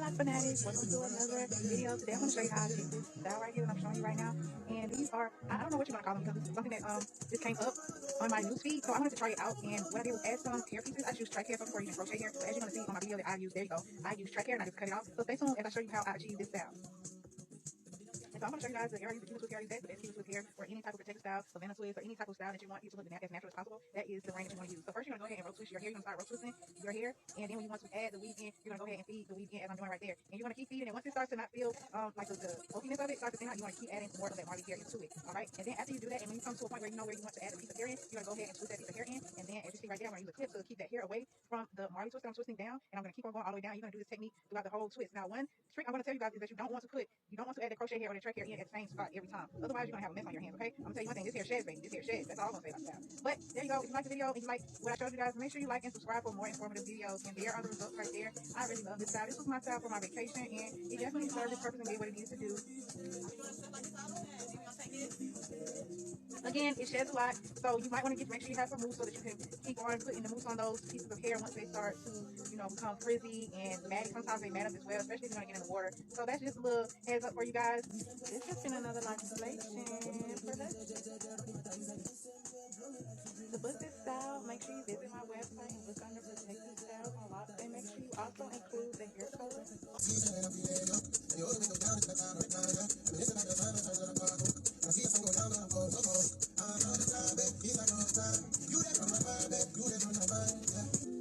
Locs fanatics, welcome to another video. Today I'm going to show you how to shape this style right here that I'm showing you right now. And these are, I don't know what you're going to call them because this is something that just came up on my newsfeed. So I wanted to try it out, and what I did was add some hair pieces. I just use track hair, so before you can crochet hair. So as you're going to see on my video that I use, there you go. I use track hair and I just cut it off. So stay tuned as I show you how I achieve this style. And so I'm going to show you guys the hair I use to keep this with hair is the best keep with hair or any type of protective style, Savannah twist, or any type of style that you want it to look as natural as possible. That is the range that you want to use. So first you're going to go ahead and rope twist your hair. You're going to start rope twisting your hair, and then when you want to add the weave in, you're going to go ahead and feed the weave in as I'm doing right there. And you're going to keep feeding it. Once it starts to not feel like the bulkiness of it starts to thin out, you want to keep adding more of that Marley hair into it. Alright? And then after you do that, and when you come to a point where you know where you want to add a piece of hair in, you're going to go ahead and twist that piece of hair in. And then as you see right there, I'm going to use a clip to keep that hair away from the Marley twist that I'm twisting down. And I'm going to keep on going all the way down. You're going to do this technique throughout the whole twist. Now one trick I'm going to tell you guys is that you don't want to add the crochet hair or the track hair in at the same spot every time. Otherwise, you're gonna have a mess on your hands. Okay? I'm gonna tell you one thing. This hair sheds, baby. This hair sheds. That's all I'm gonna say about that. But there you go. If you like the video and you like what I showed you guys, make sure you like and subscribe for more informative videos. And there are the results right there. I really love this style. This was my style for my vacation, and it definitely served its purpose and did what it needs to do. Again, it sheds a lot, so you might want to make sure you have some mousse so that you can keep on putting the mousse on those pieces of hair once they start to, become frizzy and matty. Sometimes they mat up as well, especially if you're going to get in the water. So that's just a little heads up for you guys. This has been another installation production. To book this style, make sure you visit my website and look under protective styles on Locs, and make sure you also include the hair color. I see us go down on the floor, I'm on the time, babe. He's like on the time. You that from my mind, babe. You that from my mind, yeah.